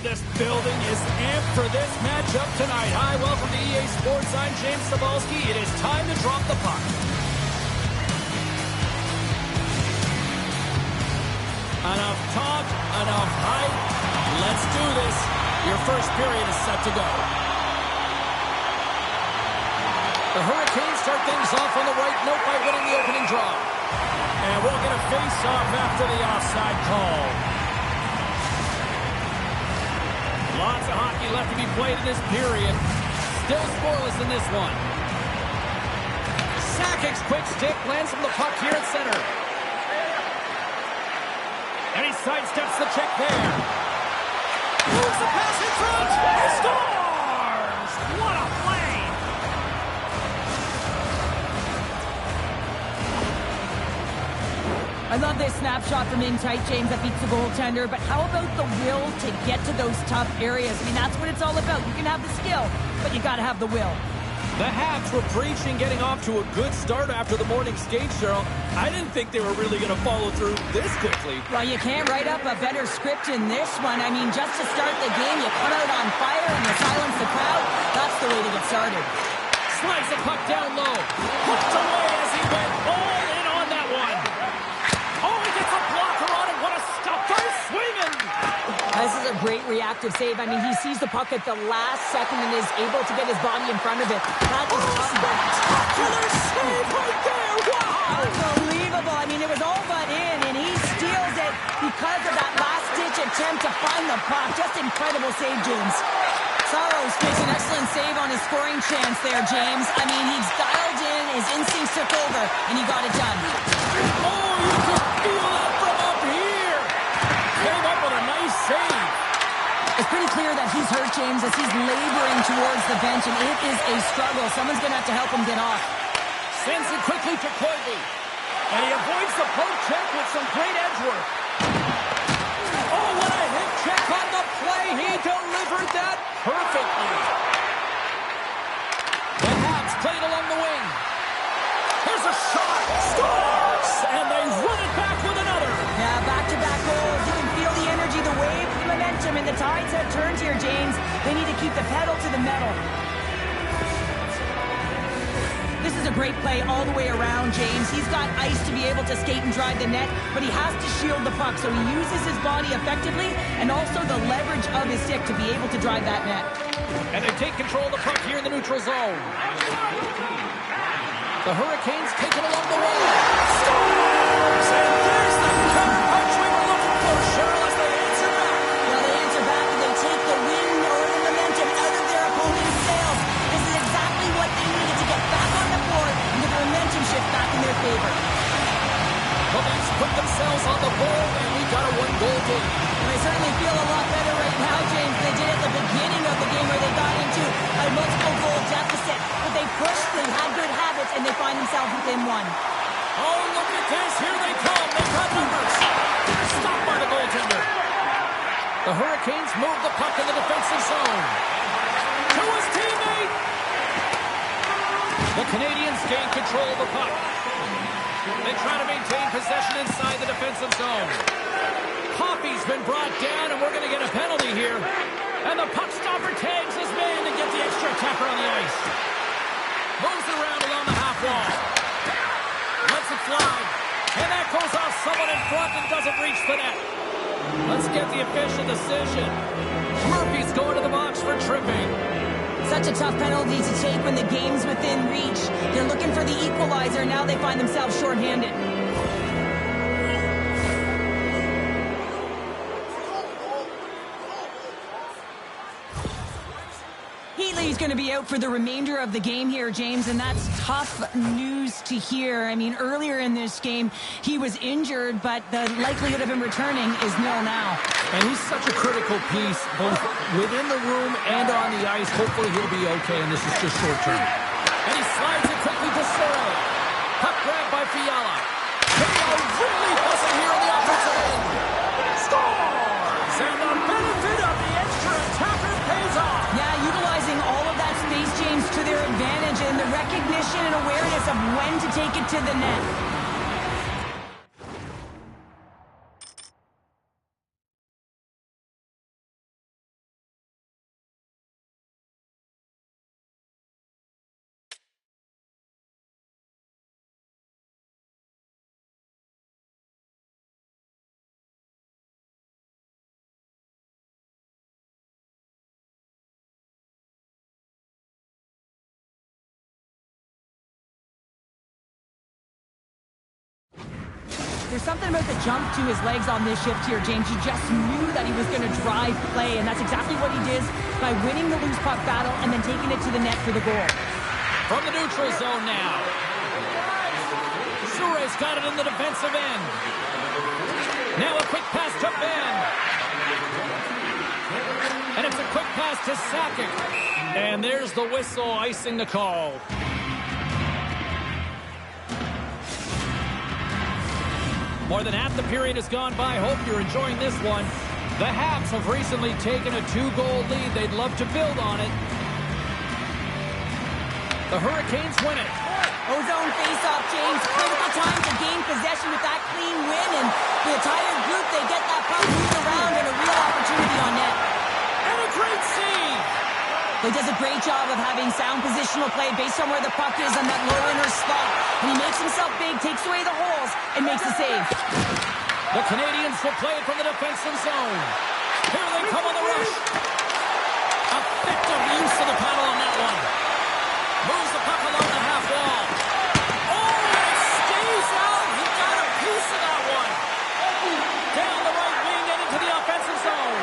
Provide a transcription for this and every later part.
this building is amped for this matchup tonight. Hi, welcome to EA Sports. I'm James Cebulski. It is time to drop the puck. Enough talk, enough hype. Let's do this. Your first period is set to go. The Hurricanes start things off on the right note by winning the opening draw. And we'll get a face-off after the offside call. Lots of hockey left to be played in this period. Still scoreless in this one. Sakic's quick stick lands from the puck here at center. And he sidesteps the check there. Moves the pass in front. He scores! What a play! I love this snapshot from in tight, James, that beats the goaltender. But how about the will to get to those tough areas? I mean, that's what it's all about. You can have the skill, but you got to have the will. The Habs were preaching getting off to a good start after the morning skate, Cheryl. I didn't think they were really going to follow through this quickly. Well, you can't write up a better script in this one. I mean, just to start the game, you come out on fire and you silence the crowd. That's the way to get started. Slides the puck down low. Hooked away as he went all in on that one. Oh, he gets a blocker on him. What a stop. He's swinging. This is a great reactive save. I mean, he sees the puck at the last second and is able to get his body in front of it. That is spectacular save right there. Wow. Unbelievable. I mean, it was all but in, and he steals it because of that last-ditch attempt to find the puck. Just incredible save, James. Saros makes an excellent save on his scoring chance there, James. I mean, he's dialed in, his instincts took over, and he got it done. Oh, you can feel that from up here. Came up with a nice save. It's pretty clear that he's hurt, James, as he's laboring towards the bench, and it is a struggle. Someone's going to have to help him get off. Sends it quickly to Corby. And he avoids the poke check with some great edge work. Oh, what a hit check on the play. He delivered that perfectly. The Habs played along the wing. Here's a shot. Scores! And they run it back with another. Yeah, back-to-back goals. You can feel the energy, the wave, the momentum, and the tides have turned here, James. They need to keep the pedal to the metal. This is a great play all the way around, James. He's got ice to be able to skate and drive the net, but he has to shield the puck, so he uses his body effectively and also the leverage of his stick to be able to drive that net. And they take control of the puck here in the neutral zone. The Hurricanes take it along the wing. Scores! And there's the counter punch we were looking for, Cheryl, as they answer back. Well, they answer back and they take the wind or the momentum out of their opponent's sails. This is exactly what they needed to get back on the board and get the momentum shift back in their favor. The Leafs put themselves on the board, and we got a one-goal game. And they certainly feel a lot better right now, James. They did at the beginning of the game where they got into a multiple-goal deficit. But they pushed, they had good habits, and they find themselves within one. Oh, look at this. Here they come. They've got numbers. Stopped by the goaltender. The Hurricanes move the puck in the defensive zone. To his teammate. The Canadians gain control of the puck. They try to maintain possession inside the defensive zone. Hoppy's been brought down, and we're going to get a penalty here. And the puck stopper tags his man to get the extra attacker on the ice. Moves it around along the half wall. Lets it fly. And that goes off someone in front and doesn't reach the net. Let's get the official decision. Murphy's going to the box for tripping. Such a tough penalty to take when the game's within reach. They're looking for the equalizer. Now they find themselves shorthanded. Heatley's going to be out for the remainder of the game here, James, and that's tough news to hear. I mean, earlier in this game, he was injured, but the likelihood of him returning is nil now. And he's such a critical piece, both within the room and on the ice. Hopefully he'll be okay, and this is just short-term. And he slides it quickly to Sorrell. Puck grabbed by Fiala. They are really buzzing here on the offensive end. Scores! And the benefit of the extra attacker pays off. Yeah, utilizing all of that space, James, to their advantage, and the recognition and awareness of when to take it to the net. there's something about the jump to his legs on this shift here, James. You just knew that he was going to drive play, and that's exactly what he did by winning the loose puck battle and then taking it to the net for the goal. From the neutral zone now. Sure's got it in the defensive end. Now a quick pass to Ben. And it's a quick pass to Sakic. And there's the whistle icing the call. More than half the period has gone by. Hope you're enjoying this one. The Habs have recently taken a 2-goal lead. They'd love to build on it. The Hurricanes win it. Ozone face-off, James. Critical time to gain possession with that clean win, and the entire group, they get that puck moved around and a real opportunity on net. And a great save. He does a great job of having sound positional play based on where the puck is on that low inner slot. And he makes himself big, takes away the holes, and makes the save. The Canadians will play it from the defensive zone. Here they come on the rush. Effective use of the paddle on that one. Moves the puck along the half wall. Oh, it stays out. He got a piece of that one. Down the right wing and into the offensive zone.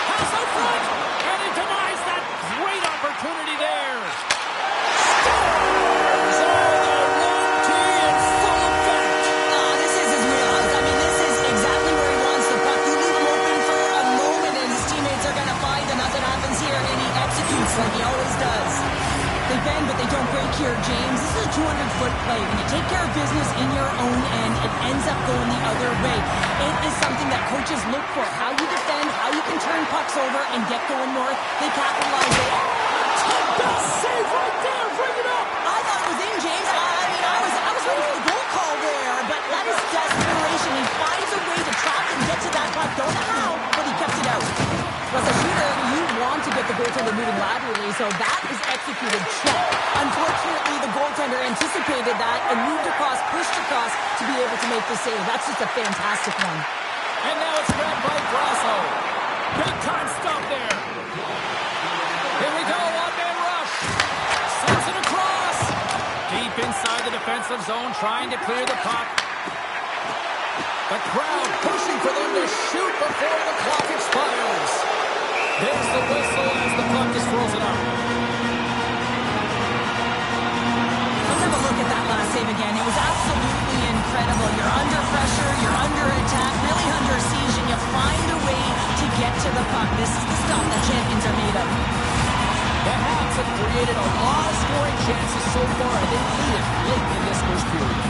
Pass out front. And he denies that great opportunity there. Scores on the wrong tee in full effect. This is his wheelhouse. I mean, this is exactly where he wants the puck. You leave him open for a moment and his teammates are going to find him. Nothing happens here, and he executes like he always does. They bend, but they don't break here, James. This is a 200-foot play. When you take care of business in your own end, it ends up going the other way. It is something that coaches look for. How you defend, how you can turn pucks over and get going north. They capitalize it. Best save right there. Bring it up. I thought it was in, James. I was ready for the goal call there, but that is desperation. He finds a way to track and get to that puck. Don't know how, but he kept it out. As a shooter, you want to get the goaltender moving laterally, so that is executed check. Unfortunately, the goaltender anticipated that and moved across, pushed across to be able to make the save. That's just a fantastic one. And now it's grabbed by Grasso. Big time stop there. Here we go, one-man rush. Sends it across. Deep inside the defensive zone, trying to clear the puck. The crowd pushing for them to shoot before the clock expires. There's the whistle as the puck is frozen up. Let's have a look at that last save again. It was absolutely incredible. You're under pressure, you're under attack, really under siege, and you find a way to get to the puck. This is the stuff that champions are made of. The Habs have created a lot of scoring chances so far, and they lead it late in this first period.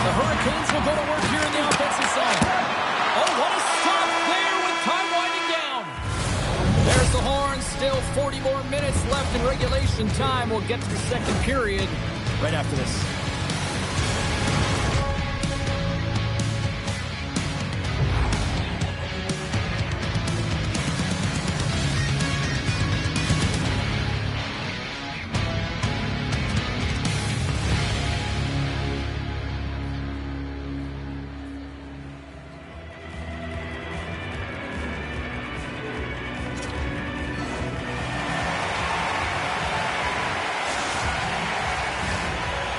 The Hurricanes will go to work here in the offensive zone. Oh, what a stop there with time winding down. There's the horn. Still 40 more minutes left in regulation time. We'll get to the second period right after this.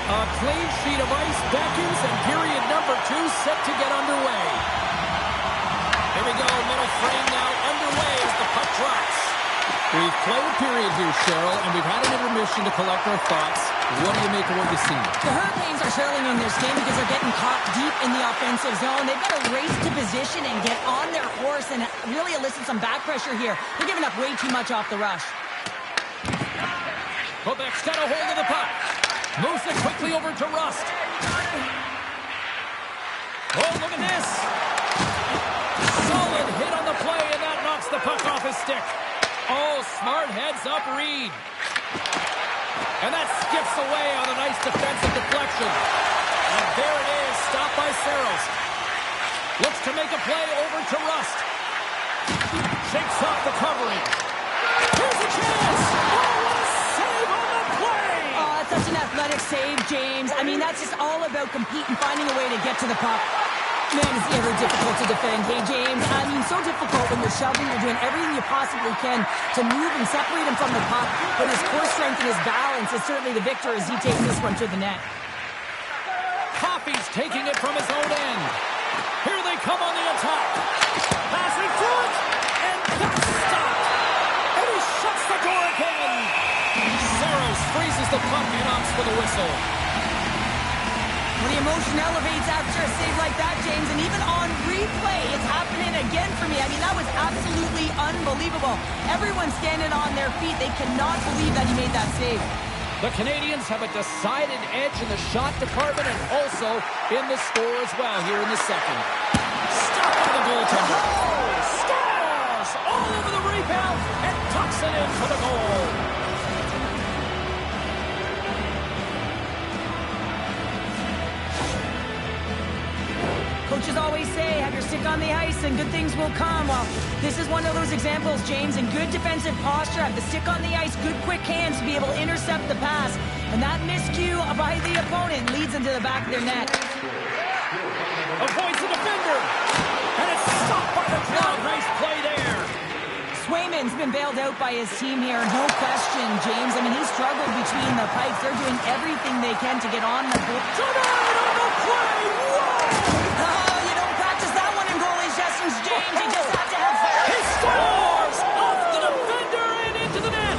A clean sheet of ice beckons, and period number 2 set to get underway. Here we go, middle frame now underway as the puck drops. We've played a period here, Cheryl, and we've had an intermission to collect our thoughts. What do you make of what you've seen? The Hurricanes are trailing in this game because they're getting caught deep in the offensive zone. They've got to race to position and get on their horse and really elicit some back pressure here. They're giving up way too much off the rush. Quebec's got a hold of the puck. Moves it quickly over to Rust. Oh, look at this. Solid hit on the play, and that knocks the puck off his stick. Oh, smart heads up Reed. And that skips away on a nice defensive deflection. And there it is, stopped by Saros. Looks to make a play over to Rust. Shakes off the covering. Here's a chance. Oh, what a save on the play. Oh, that's such an athletic save, James. I mean, that's just all about competing, finding a way to get to the puck. Man, it's ever difficult to defend. Hey, James, I mean, so difficult when you're shoving, you're doing everything you possibly can to move and separate him from the puck. But his core strength and his balance is certainly the victor as he takes this one to the net. Coffey's taking it from his own end. Here they come on the attack. Passing to it, and that's stopped. And he shuts the door again. Saros freezes the puck and opts for the whistle. When the emotion elevates after a save like that, James, and even on replay, it's happening again for me. I mean, that was absolutely unbelievable. Everyone's standing on their feet. They cannot believe that he made that save. The Canadians have a decided edge in the shot department and also in the score as well here in the second. Stopped by the goaltender. Scores! All over the rebound and tucks it in for the goal. Coaches always say, have your stick on the ice and good things will come. Well, this is one of those examples, James, in good defensive posture, have the stick on the ice, good quick hands to be able to intercept the pass. And that miscue by the opponent leads into the back of their net. Avoids the defender. And it's stopped by the crowd. Nice play there. Swayman's been bailed out by his team here, no question, James. I mean, he struggled between the pipes. They're doing everything they can to get on the goal. Tonight on the play! Oh, you don't practice that one in goalie sessions, James. You just have to have fire. He scores! Off the defender and into the net!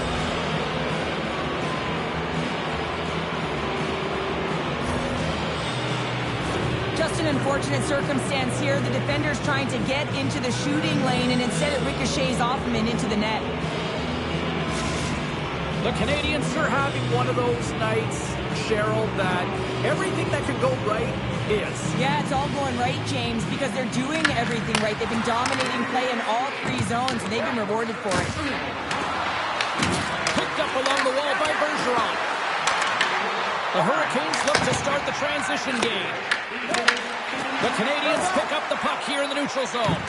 Just an unfortunate circumstance here. The defender's trying to get into the shooting lane, and instead it ricochets off him and into the net. The Canadians are having one of those nights, Cheryl, that everything that can go right is. Yeah, it's all going right, James, because they're doing everything right. They've been dominating play in all three zones, and they've been rewarded for it. Picked up along the wall by Bergeron. The Hurricanes look to start the transition game. The Canadians pick up the puck here in the neutral zone.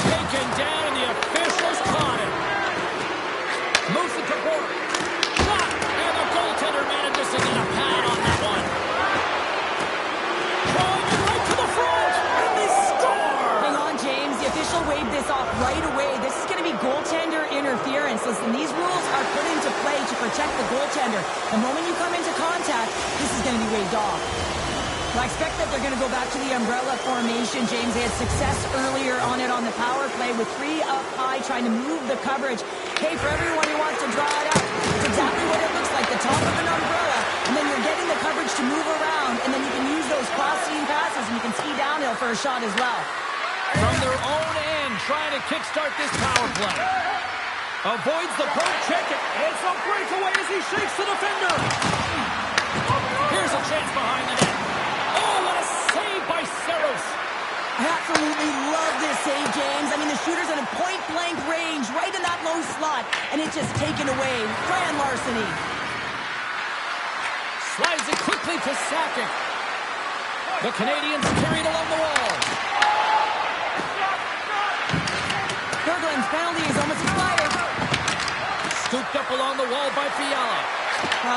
Taken down, and the officials caught it. Moves it to Bork. Shot, and the goaltender manages to get a pad on that one. Throwing it right to the front, and they score! Hang on, James. The official waved this off right away. This is going to be goaltender interference. Listen, these rules are put into play to protect the goaltender. The moment you come into contact, this is going to be waved off. Well, I expect that they're going to go back to the umbrella formation, James. They had success earlier on it on the power play with 3 up high trying to move the coverage. Hey, for everyone who wants to draw it up, it's exactly what it looks like, the top of an umbrella, and then you're getting the coverage to move around, and then you can use those cross-seam passes, and you can ski downhill for a shot as well. From their own end, trying to kickstart this power play. Avoids the poke check, and it's a breakaway as he shakes the defender. Here's a chance behind the net. Oh, what a save by Saros. I absolutely love this save, James. I mean, the shooter's in a point-blank range, right in that low slot, and it's just taken away. Grand larceny. Slides it quickly to Sakic. The Canadians carried along the wall. Berglund's penalty is almost expired. Scooped up along the wall by Fiala.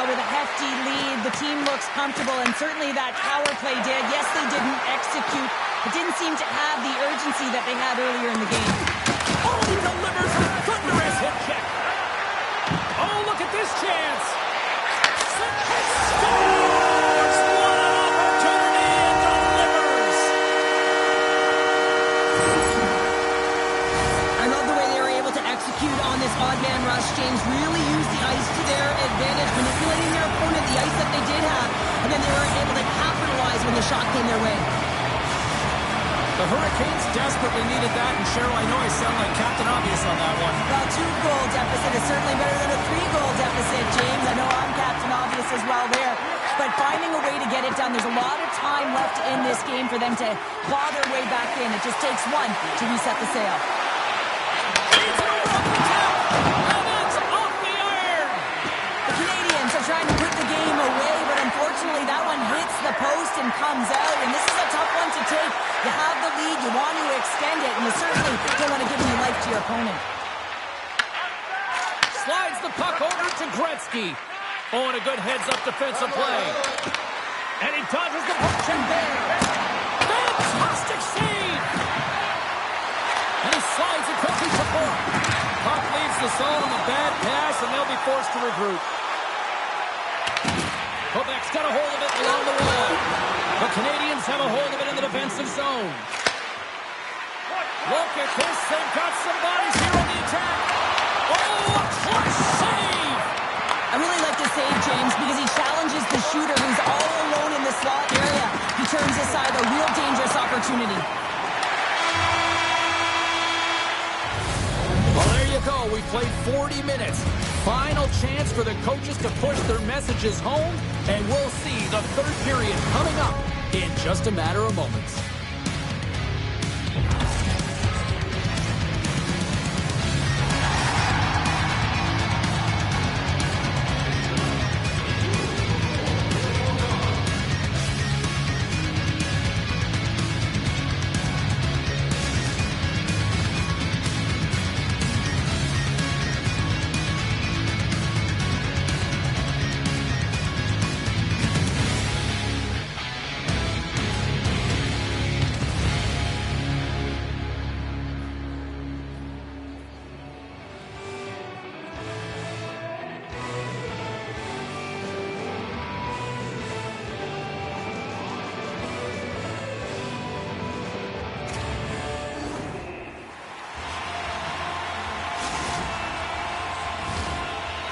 With a hefty lead, the team looks comfortable, and certainly that power play did. Yes, they didn't execute. It didn't seem to have the urgency that they had earlier in the game. Oh, he delivers a thunderous hit check. Oh, look at this chance. Sakic scores! What an opportunity and delivers. I love the way they were able to execute on this odd man rush. James really used the ice to their advantage, manipulating their opponent, the ice that they did have, and then they were able to capitalize when the shot came their way. The Hurricanes desperately needed that, and Cheryl, I know I sound like Captain Obvious on that one. Well, 2-goal deficit is certainly better than a 3-goal deficit, James. I know I'm Captain Obvious as well there. But finding a way to get it done, there's a lot of time left in this game for them to claw their way back in. It just takes one to reset the sail. It's over off the top, and that's off the iron. The Canadians are trying to put the game away, but unfortunately that one hits the post and comes out, and this is a tough one to take. You have the lead, you want to extend it, and you certainly don't want to give any life to your opponent. Slides the puck over to Gretzky. Oh, and a good heads-up defensive play. And he dodges the puck check there. Fantastic save! And he slides it quickly to Bork. Puck leaves the zone on a bad pass, and they'll be forced to regroup. Put Quebec's got a hold of it along the wall. The Canadians have a hold of it in the defensive zone. Look at this. They've got some bodies here on the attack. Oh, a clutch save! I really like the save, James, because he challenges the shooter who's all alone in the slot area. He turns aside a real dangerous opportunity. Well, there you go. We played 40 minutes. Final chance for the coaches to push their messages home, and we'll see the third period coming up in just a matter of moments.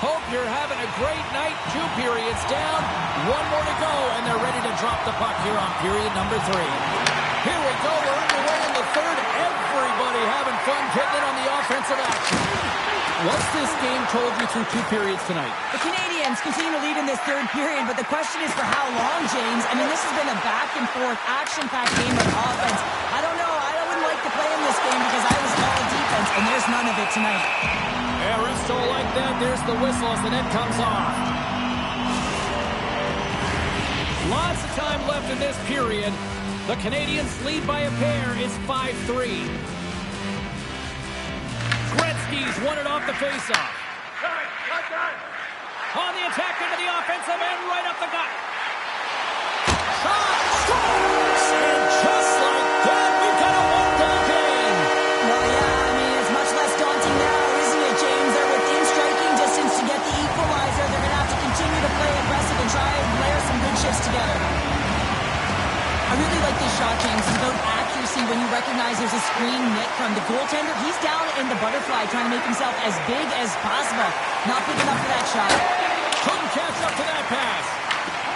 Hope you're having a great night. 2 periods down. 1 more to go, and they're ready to drop the puck here on period number 3. Here we go. We're underway in the third. Everybody having fun getting in on the offensive action. What's this game told you through 2 periods tonight? The Canadians continue to lead in this third period, but the question is for how long, James? I mean, this has been a back-and-forth, action-packed game of offense. I don't know. I wouldn't like to play in this game because I was all defense, and there's none of it tonight. Yeah, refs don't like that. There's the whistle as the net comes off. Lots of time left in this period. The Canadians lead by a pair. It's 5-3. Gretzky's won it off the faceoff. On the attack into the offensive end, right up the gut. Shot! Scores! And just like that, we've got a 1-goal game. Well, yeah, I mean, it's much less daunting now, isn't it, James? They're within striking distance to get the equalizer. They're going to have to continue to play aggressive and try and layer some good shifts together. I really like this shot, James. It's about accuracy when you recognize there's a screen net from the goaltender. He's down in the butterfly trying to make himself as big as possible. Not big enough for that shot. Couldn't catch up to that pass.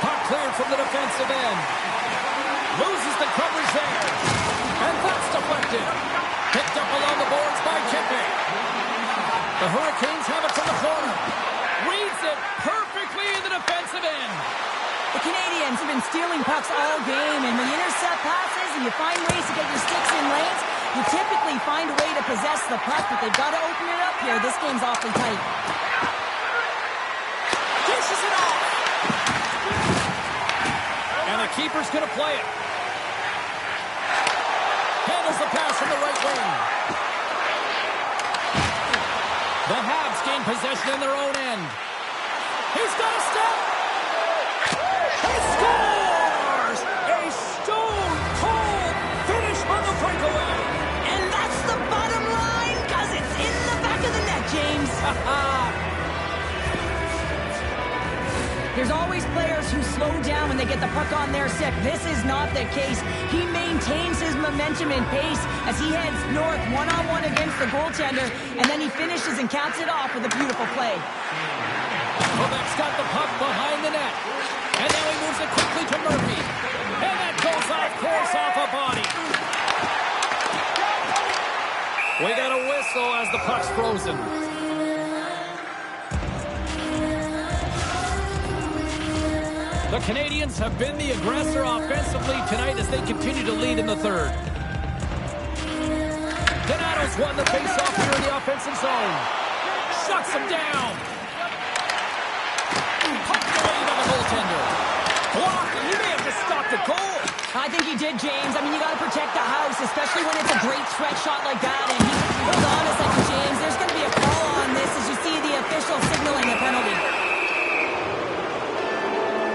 Puck cleared from the defensive end. Loses the coverage there. And that's deflected. Picked up along the boards by Kipping. The Hurricanes have it from the corner. Reads it perfectly in the defensive end. The Canadians have been stealing pucks all game, and when you intercept passes and you find ways to get your sticks in lanes, you typically find a way to possess the puck, but they've got to open it up here. This game's awfully tight. Dishes it off. And the keeper's going to play it. Handles the pass from the right wing. The Habs gain possession in their own end. He's got a step. He scores! A stone-cold finish on the breakaway. And that's the bottom line, because it's in the back of the net, James. There's always players who slow down when they get the puck on their stick. This is not the case. He maintains his momentum and pace as he heads north one-on-one against the goaltender, and then he finishes and caps it off with a beautiful play. Quebec's got the puck behind the net. And now he moves it quickly to Murphy. And that goes off course off a body. We got a whistle as the puck's frozen. The Canadians have been the aggressor offensively tonight as they continue to lead in the third. Donato's won the faceoff here in the offensive zone. Shuts him down. Pucked away by the goaltender. Blocked, and he may have just stopped a goal. I think he did, James. I mean, you got to protect the house, especially when it's a great stretch shot like that. And hold on a second, James. There's going to be a call on this as you see the official signaling a penalty.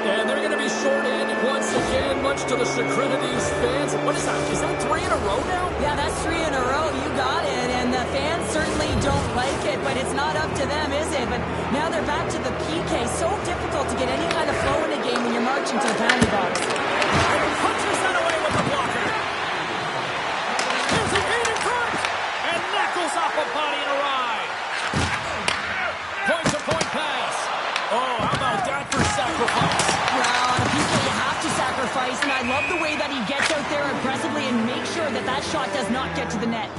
And they're going to be short-handed once again, much to the chagrin of these fans. What is that? Is that 3 in a row now? Yeah, that's 3 in a row. You got it. And the fans certainly don't like it, but it's not up to them, is it? But now they're back to the PK. So difficult to get any kind of flow in a game when you're marching to the penalty box. Punches that away with the blocker. Here's an in in front. And that goes off a body and a ride. Point-to-point pass. Oh, how about that for sacrifice? Well, on a PK, you have to sacrifice, and I love the way that he gets out there aggressively and makes sure that that shot does not get to the net.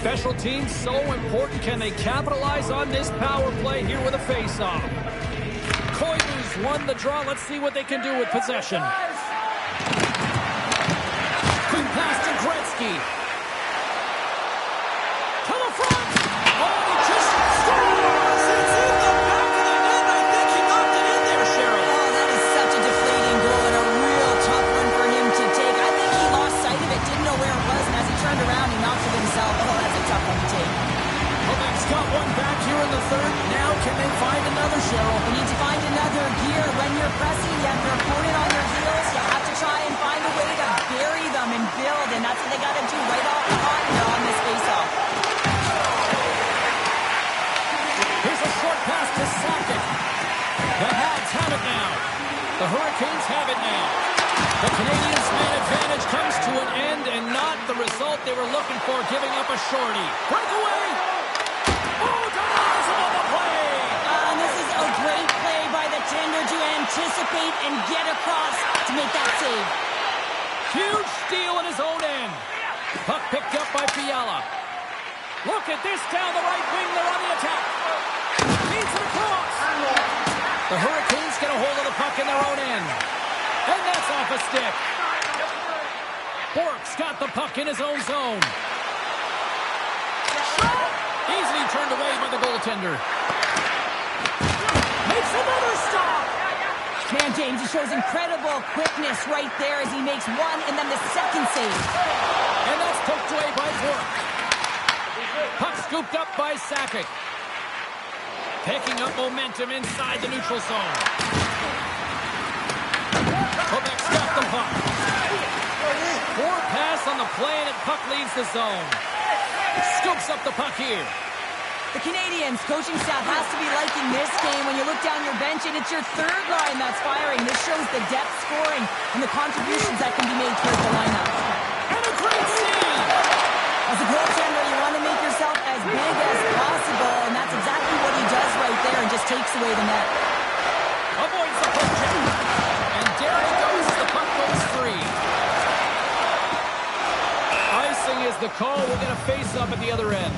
Special teams so important. Can they capitalize on this power play here with a face-off? Koivu's won the draw. Let's see what they can do with possession. Quick pass to Gretzky. To the front. Oh, he just scores! It's in the back of the net. I think he knocked it in there, Cheryl. Oh, that is such a deflating goal and a real tough one for him to take. I think he lost sight of it, didn't know where it was, and as he turned around, he knocked it himself. Oh, that's a tough one to take. Quebec's got one back here in the third. Now can they find another, Cheryl? You need to find another gear. When you're pressing, you have your opponent on your heels. You have to try and find a way to bury them and build, and that's what they got to do right off the hot here on this face-off. Here's a short pass to Sakic. The Habs have it now. The Hurricanes have it now. The Canadiens' man advantage comes to an end and not the result they were looking for, giving up a shorty. Breakaway! Oh, denies him on the play! And this is a great play by the tender to anticipate and get across to make that save. Huge steal in his own end. Puck picked up by Fiala. Look at this down the right wing. They're on the attack. Feeds it across. The Hurricanes get a hold of the puck in their own end. And that's off a stick. Bork's got the puck in his own zone. Easily turned away by the goaltender. Makes another stop. Man, James, he shows incredible quickness right there as he makes one and then the second save. And that's poked away by Bork. Puck scooped up by Sakic. Picking up momentum inside the neutral zone. Quebec's got the puck. Forward pass on the play and puck leaves the zone. Scoops up the puck here. The Canadiens coaching staff has to be liking this game when you look down your bench and it's your third line that's firing. This shows the depth scoring and the contributions that can be made towards the lineup. And a great save! As a goaltender, you want to make yourself as big as possible, and that's exactly what he does right there and just takes away the net. Avoids the puck check. And there he goes. The puck goes free. Icing is the call. We'll get a face-up at the other end.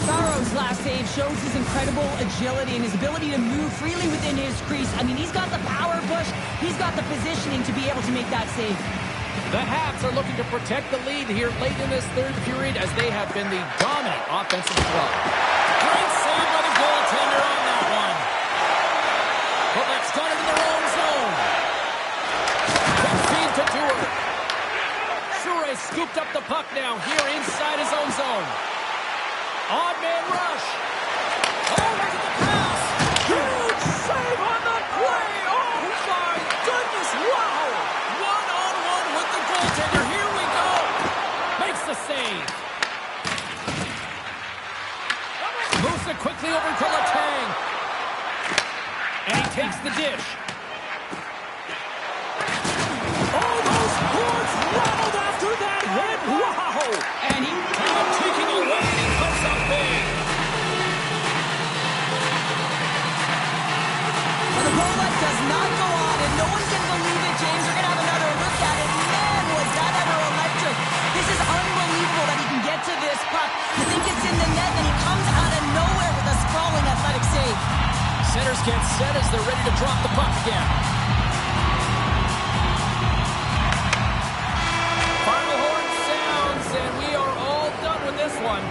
Saro's last save shows his incredible agility and his ability to move freely within his crease. I mean, he's got the power push. He's got the positioning to be able to make that save. The Habs are looking to protect the lead here late in this third period as they have been the dominant offensive club. Great save by the goaltender on that one. Quebec's got it in their own zone. Quick feed to Dewar. Sure scooped up the puck now here inside his own zone. Odd man rush. Oh, look at the pass. Huge save on the play. Oh, my goodness. Wow. One-on-one with the goaltender. Here we go. Makes the save. Moves it quickly over to Letang. And he takes the dish. Oh, those boards rattled after that hit. Wow. And he taking away. Big. Well, the goal light does not go on, and no one can believe it, James. We're going to have another look at it. Man, was that ever electric. This is unbelievable that he can get to this puck. You think it's in the net, and he comes out of nowhere with a sprawling athletic save. Centers get set as they're ready to drop the puck again. Final horn sounds, and we are all done with this one.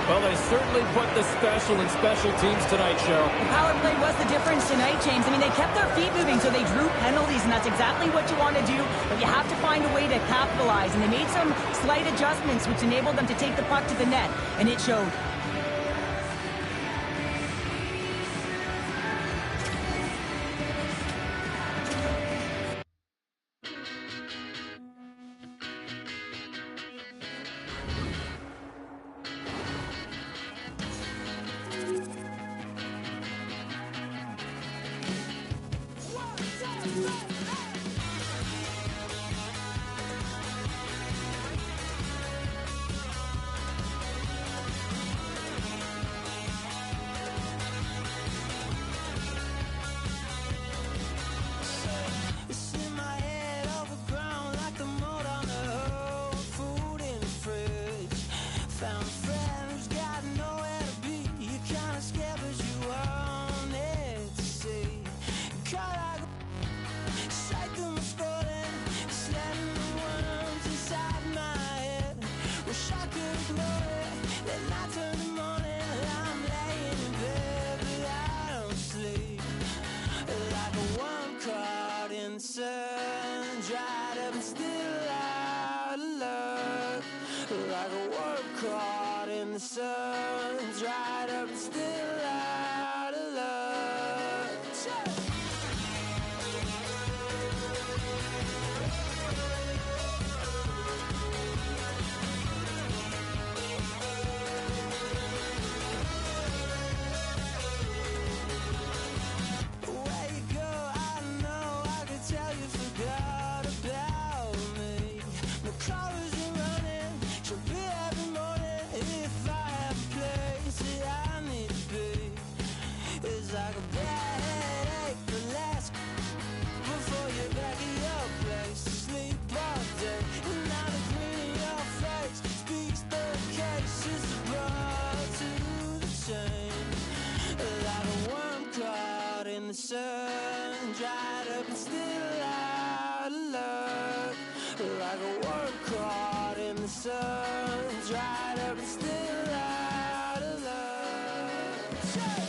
Well, they certainly put the special in special teams tonight, Cheryl. The power play was the difference tonight, James. I mean, they kept their feet moving, so they drew penalties, and that's exactly what you want to do, but you have to find a way to capitalize, and they made some slight adjustments, which enabled them to take the puck to the net, and it showed. the sun dried up and still out of luck. Where you go, I know, I could tell you forgot about me. My car isn't running, she'll be every morning. If I have a place that I need to be, it's like a bad headache that lasts before you're back at your place. Sleep all day, and now the grin in your face speaks the case. It's the bar to the chain, like a worm caught in the sun, dried up and still out of luck. Like a worm caught in the sun, dried up and still out of luck.